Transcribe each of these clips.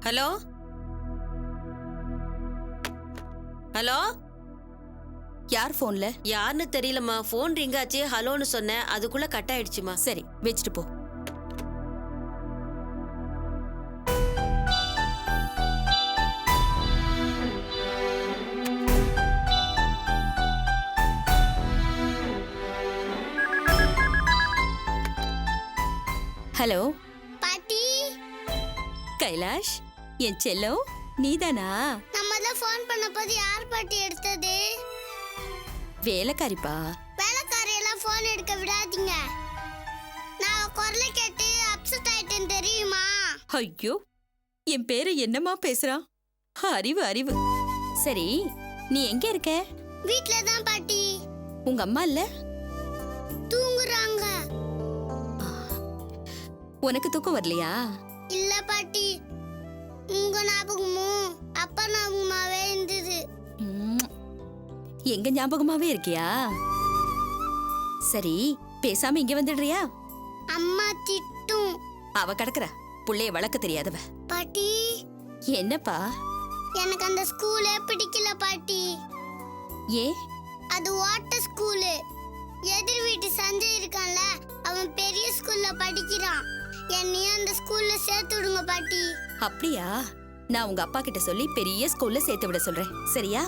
Hello hello, யார் போன்ல? யாருன்னு தெரியலம்மா. போன் ரிங் ஆச்சு, ஹலோன்னு சொன்னேன், அதுக்குள்ள கட் ஆயிடுச்சுமா. சரி, வச்சுட்டு போ. ஹலோ பாட்டி, கைலாஷ், என் செல்லம், நீதானா? நம்ம தான் ஃபோன் பண்ணபோது யார் பாட்டி எடுத்தது? வேலைக்காரிப்பா. வேலைக்காரியெல்லாம் ஃபோன் எடுக்க விடாதீங்க. நான் குரலை கேட்டு அப்செட் ஆயிட்டேன் தெரியுமா? ஐயோ, என் பேரு என்னமா பேசுறான்? அறிவு அறிவு. சரி, நீ எங்க இருக்க? வீட்ல தான் பாட்டி. உங்க அம்மா இல்ல? தூங்குறாங்க. உனக்கு தூக்கம் வரலையா? இல்ல பாட்டி, உங்க ஞாபகமும் அப்பா ஞாபகமாவே இருந்தது. எங்க ஞாபகமாவே இருக்கியா? சரி, பேசாம இங்க வந்துடுறியா? அம்மா திட்டும். அவ கிடக்குற புள்ளைய வளர்க்க தெரியாதவ. பாட்டி, என்னப்பா? எனக்கு அந்த ஸ்கூலே பிடிக்கல பாட்டி. ஏ? அது வாட்டர் ஸ்கூலு. எதிர் வீட்டு சஞ்சய் இருக்கான்ல, அவன் பெரிய ஸ்கூல்ல படிக்கிறான். என்னையும் அந்த ஸ்கூல்ல சேர்த்து விடுங்க பாட்டி. அப்படியா? நான் உங்க அப்பா கிட்ட சொல்லி பெரிய ஸ்கூல்ல சேர்த்து விட சொல்றேன், சரியா?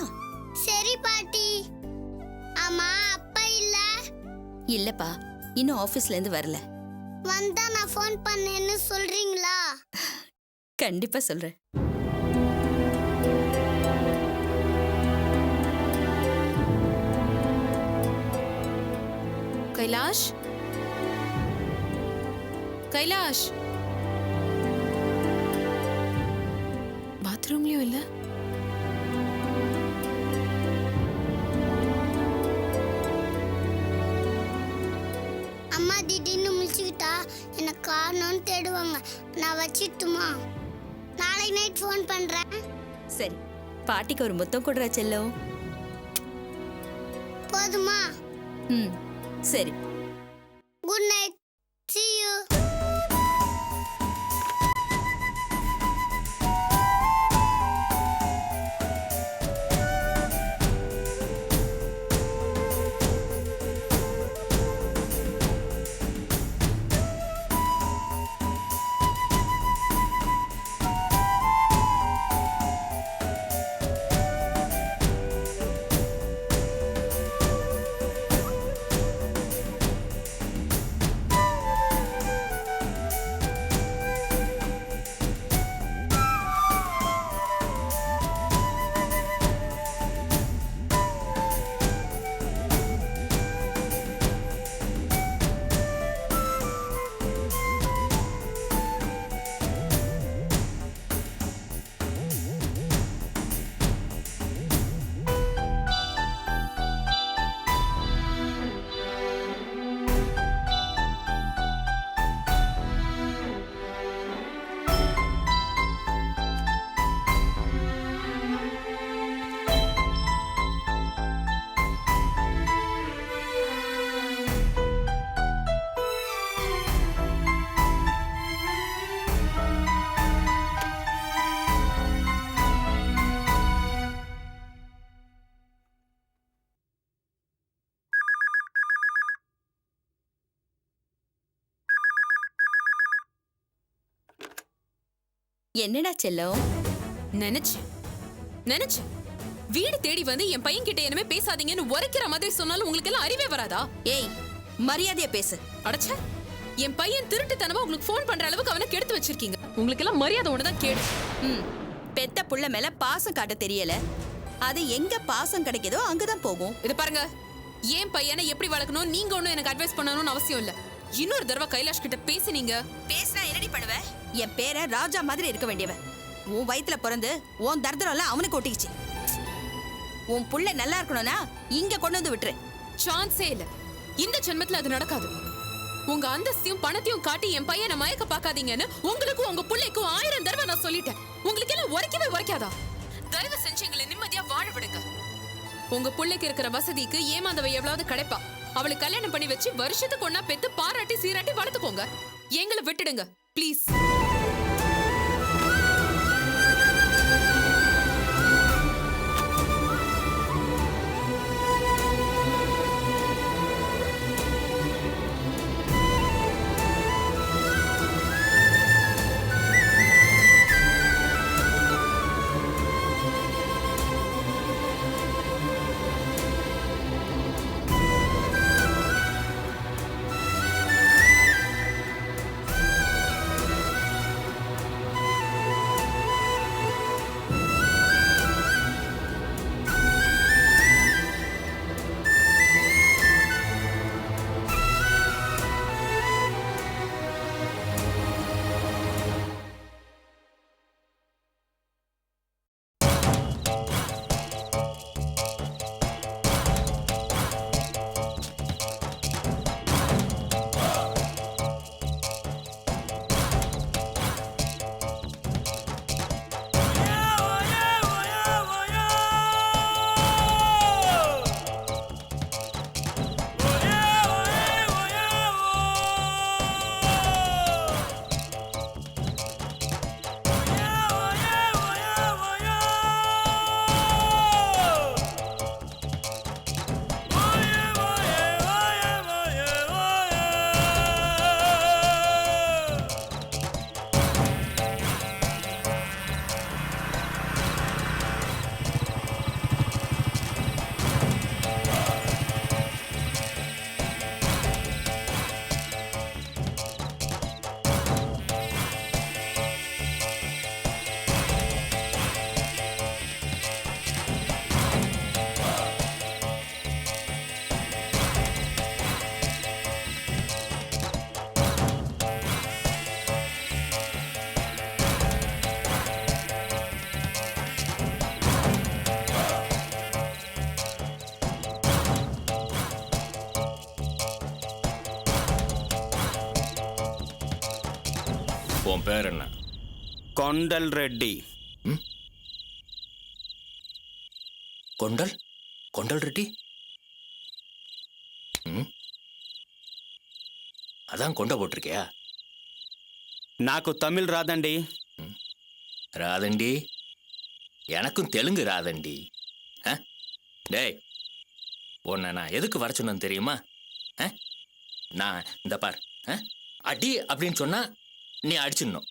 சரி பாட்டி. ஆமா, அப்பா இல்ல? இல்லப்பா, இன்னும் ஆபீஸ்ல இருந்து வரல. வந்தா நான் ஃபோன் பண்ணேன்னு சொல்றீங்களா? கண்டிப்பா சொல்றேன். கைலாஷ், கைலாஷ், பாத்ரூம்லயும் இல்ல. அம்மா திடீர்னு முழிச்சுக்கிட்டா என்ன காரணம்னு தேடுவாங்க. நான் வச்சிட்டுமா? நாளைக்கு நைட் ஃபோன் பண்றேன். சரி, பாட்டிக்கு ஒரு முத்தம் கொடுறா செல்லம். போதுமா? சரி. Good night. See you. என்னடா செல்லம்? நினைச்சு வீடு தேடி வந்து என் பையன் கிட்ட என்னமே பேசாதீங்கன்னு உரைக்கிற மாதிரி சொன்னாலும் உங்களுக்கு எல்லாம் அறிவே வராதா? ஏய், மரியாதையா பேசு. அடச்ச, என் பையன் திருட்டுத்தனமா உங்களுக்கு ஃபோன் பண்ற அளவுக்கு அவனை கெடுத்து வச்சிருக்கீங்க. உங்களுக்கு எல்லாம் மரியாதை ஒண்ணுதான் கேடு. பெத்த புள்ள மேல பாசம் காட்ட தெரியல. அது எங்க பாசம் கிடைக்குதோ அங்கதான் போகும். இது பாருங்க, என் பையனை எப்படி வளர்க்கணும் நீங்க ஒண்ணும் எனக்கு அட்வைஸ் பண்ணணும்னு அவசியம் இல்ல. இன்னொரு தடவை கைலாஷ் கிட்ட பேசுனீங்க. பேசினா என்னடி பண்ணுவ? என் பேரை ராஜா மாதிரி இருக்க வேண்டியவ. உன் வயித்துல பிறந்து உன் தர்தரம் எல்லாம் அவனுக்கு ஒட்டிக்கிச்சு. உன் புள்ள நல்லா இருக்கணும்னா இங்க கொண்டு வந்து விட்டுரு. சான்ஸே இல்ல. இந்த ஜென்மத்துல அது நடக்காது. உங்க அந்தஸ்தையும் பணத்தையும் காட்டி என் பையனை மயக்க பாக்காதீங்கன்னு உங்களுக்கும் உங்க பிள்ளைக்கும் 1000 தடவை நான் சொல்லிட்டேன். உங்களுக்கு எல்லாம் உரைக்கவே உரைக்காதா? தயவு செஞ்சு எங்களை நிம்மதியா வாழ விடுங்க. உங்க பிள்ளைக்கு இருக்கிற வசதிக்கு ஏமாந்தவ எவ்வளவு கிடைப்பா. அவளுக்கு கல்யாணம் பண்ணி வச்சு வருஷத்துக்கு ஒன்னா பெத்து பாராட்டி சீராட்டி வளர்த்துக்கோங்க. எங்களை விட்டுடுங்க ப்ளீஸ். உன் பேர் என்ன? கொண்டல் ரெட்டி. கொண்டல் கொண்டல் ரெட்டி? அதான் கொண்ட போட்டிருக்கியா? నాకు తమిళ్ రాదండి. ராதண்டி, எனக்கும் தெலுங்கு ராதண்டி. டேய், உன்னை நான் எதுக்கு வர சொன்னேன்னு தெரியுமா? நான் இந்த பார், அடி அப்படின்னு சொன்னா நீ அடிச்சிடணும்,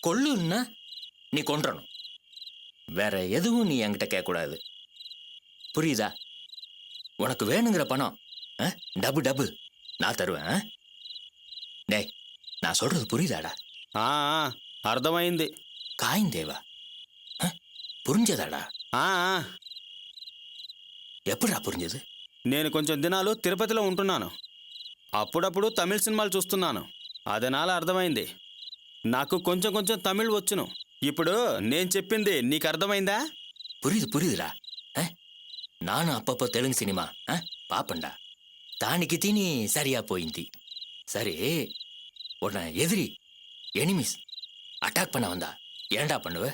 கொல்லுன்னா நீ கொன்றணும். வேற எதுவும் நீ என்கிட்ட கேட்கக்கூடாது, புரியுதா? உனக்கு வேணுங்கிற பணம் டபு டபு நான் தருவேன். டேய், நான் சொல்றது புரியுதாடா? అర్థమైంది. காய்ந்தேவா, புரிஞ்சதாடா? ఎప్పుడా పురింజది? నేను కొంచెం దినాలు తిరుపతిలో ఉంటున్నాను. అప్పుడప్పుడు తమిళ సినిమాలు చూస్తున్నాను. అదనాల అర్థమైంది. నాకు కొంచెం కొంచెం తమిళ్ వచ్చును. ఇప్పుడు నేను చెప్పింది నీకు అర్థమైందా? புரியுதுடா. நானும் அப்பப்போ தெலுங்கு சினிமா பாப்பண்டா. தானிக்கு தீனி சரியா போயிந்தி. சரி, உன்னை எதிரி எனிமிஸ் அட்டாக் பண்ண வந்தா ஏன்டா பண்ணுவ?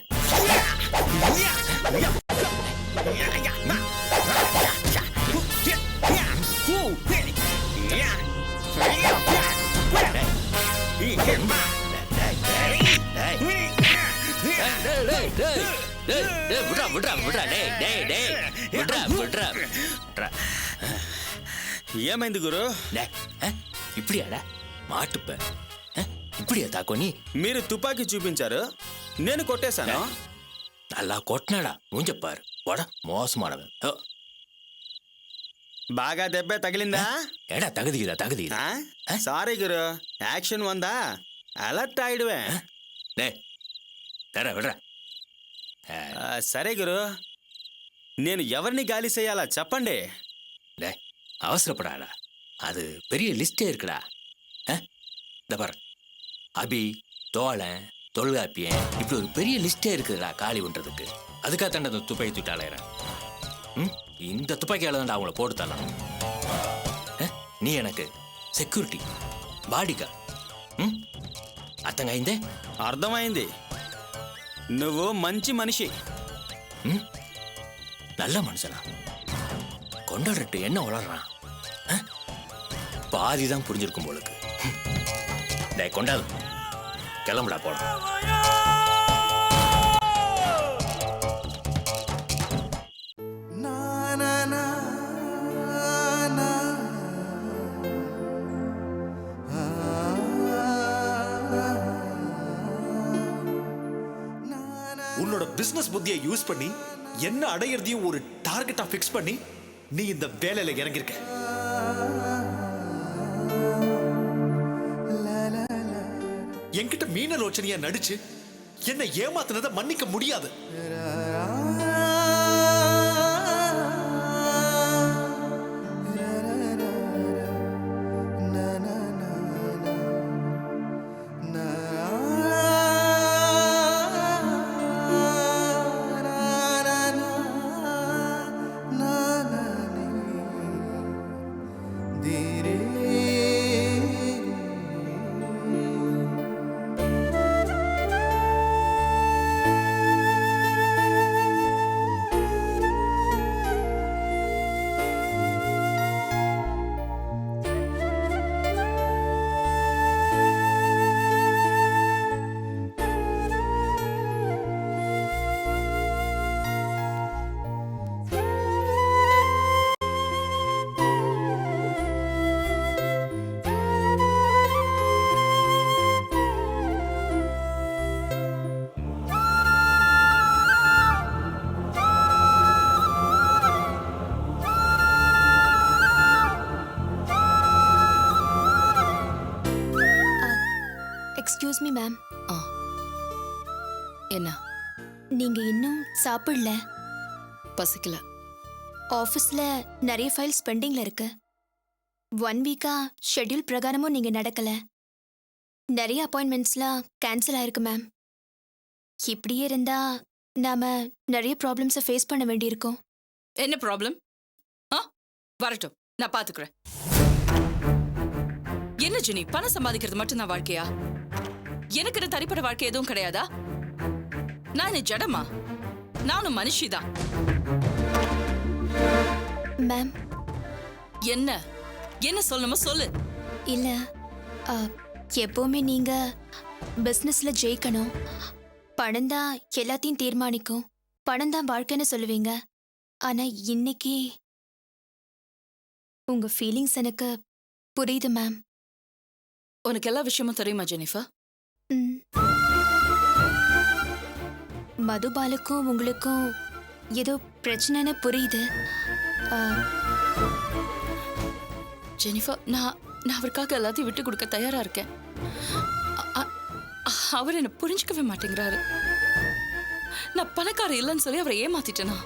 ఏమైంది గురు? இப்படியாடா மாட்டுப்ப, இப்படியா தாக்கோని? మీరు తుపాకీ చూపించారు, నేను కొట్టేశాను. நல்லா கொட்டினாடா, மூஞ்சப்பாரு போட, மோசமானவன். బాగా దెబ్బ తగిలిందా? ஏடா தகுதிக்குதா? సారీ గురు, యాక్షన్ వందా అలర్ట్ ఆయిடுவேன். டேய் தர விடுற. సరే గురు, నేను ఎవరిని గాలి చేయాలా చెప్పండి. டேய் அவசரப்படாடா, அது பெரிய லிஸ்டே இருக்குடா. இந்த பாரு, அபி, தோழன், தொல்காப்பியன், இப்படி ஒரு பெரிய லிஸ்டே இருக்குதுடா காலி பண்றதுக்கு. அதுக்காக தாண்டா அந்த துப்பாக்கி தூட்டாளையறேன். இந்த துப்பாக்கியால தான்டா அவங்கள போட்டு தரலாம். நீ எனக்கு செக்யூரிட்டி, பாடிகா. అర్థమైందే? అర్థమైంది. నువ్వు మంచి మనిషి. நல்ல மனுஷனா? கொண்டாடட்டு என்ன வளர்றான்? பாதிதான் புரிஞ்சிருக்கும் போலுக்கு. டேய் கொண்டாது, கிளம்புடா போலாம். உன்னோட பிசினஸ் புத்தியை யூஸ் பண்ணி என்ன அடையிறதையும் ஒரு டார்கெட்டா ஃபிக்ஸ் பண்ணி நீ இந்த வேலையில இறங்கிருக்க. என்கிட்ட மீனலோச்சனையா நடிச்சு என்ன ஏமாத்தினதை மன்னிக்க முடியாது. Excuse me ma'am. என்ன? நீங்க இன்னும் சாப்பிடல? பசிக்கல. ஆஃபீஸ்ல நிறைய ஃபைல்ஸ் பெண்டிங்ல இருக்கு. 1 வீக்கா ஷெட்யூல் பிரகாரமும் நீங்க நடக்கல. நிறைய அப்பாயின்மெண்ட்ஸ்லாம் கேன்சல் ஆயிருக்கு மேம். இப்படியே இருந்தா நாம நிறைய ப்ராப்ளம்ஸை ஃபேஸ் பண்ண வேண்டியிருக்கும். என்ன ப்ராப்ளம்? வரட்டும், நான் பாத்துக்கிறேன். என்ன ஜெனி, பணம் சம்பாதிக்கிறது மட்டும் நான் வாழ்க்கையா? எனக்கு தனிப்பட்ட வாழ்க்கை எதுவும் கிடையாதா? நான் ஜடமா? நானும் மனுஷிதான். மேம் என்ன என்ன சொல்லணுமோ சொல்லு. இல்ல எப்பவுமே நீங்க பிசினஸ்ல ஜெயிக்கணும், பணம் தான் எல்லாத்தையும் தீர்மானிக்கும், பணம் தான் வாழ்க்கைன்னு சொல்லுவீங்க. ஆனா இன்னைக்கு உங்க ஃபீலிங்ஸ் எனக்கு புரியுது மேம். உனக்கு எல்லா விஷயமும் தெரியுமா ஜெனிஃபர்? ம். மதுபாலுக்கும் உங்களுக்கும் ஏதோ பிரச்சனைன்னு புரியுது. ஆ, ஜெனிஃபர், நான் அவருக்காக எல்லாத்தையும் விட்டு கொடுக்க தயாரா இருக்கேன். அவர் என்ன புரிஞ்சுக்கவே மாட்டேங்கிறாரு. நான் பணக்கார இல்லைன்னு சொல்லி அவரை ஏமாத்திட்டேனா?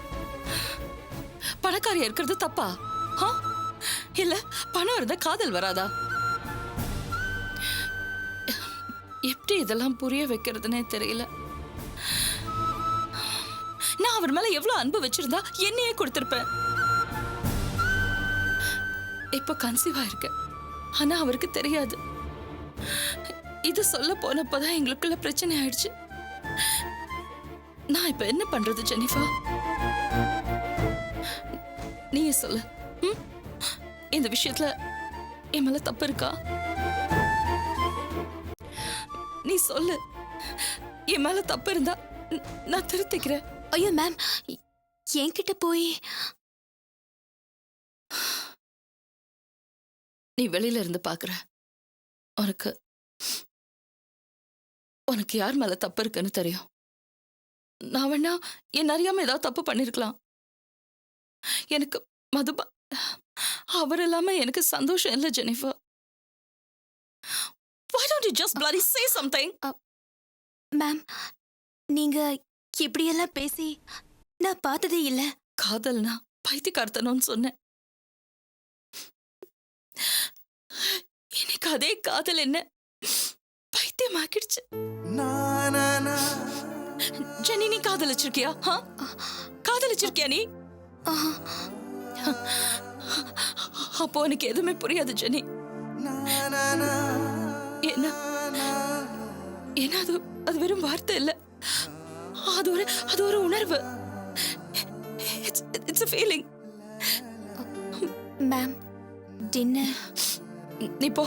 பணக்காரியா இருக்கிறது தப்பா? இல்ல பணம் இருந்தா காதல் வராதா? எப்படி இதெல்லாம் புரிய வைக்கிறதுனே தெரியல. நான் அவர் மேல எவ்வளவு அன்பு வச்சிருந்தா என்னையே கொடுத்திருப்பேன். இப்ப கன்சீவா இருக்க, ஆனா அவருக்கு தெரியாது. இது சொல்ல போனப்பதான் எங்களுக்குள்ள பிரச்சனை ஆயிடுச்சு. நான் இப்ப என்ன பண்றது ஜெனிஃபா? நீயே சொல்லு. இந்த விஷயத்துல என் மேல தப்பு இருக்கா? நீ சொல்லு. என் மேல தப்பு இருந்தா நான் திருத்திக்கிறேன். ஐயோ மேம், என்கிட்ட போய் நீ வெளியில இருந்து பாக்குற. உனக்கு யார் மேல தப்பு இருக்குன்னு தெரியும். நான் வேணா என் அறியாம ஏதாவது தப்பு பண்ணிருக்கலாம். எனக்கு மதுபா அவர் இல்லாம எனக்கு சந்தோஷம் இல்லை Jennifer. Why don't you just bloody say something? Ma'am, நீங்க இப்படியெல்லாம் பேசி நான் பார்த்ததே இல்ல. காதல்னா பைத்தியக்காரத்தனம்னு சொன்னேன். எனக்கு அதே காதல் என்ன பைத்தியமாக்கிடுச்சு. ஜெனி, நீ காதலிச்சிருக்கியா? காதலிச்சிருக்கியா நீ? அப்போ எனக்கு எதுவுமே புரியாது ஜெனி. ஏன்னா அது வெறும் வார்த்தை இல்ல, அது ஒரு உணர்வு. It's a feeling. Ma'am, dinner நீ போ.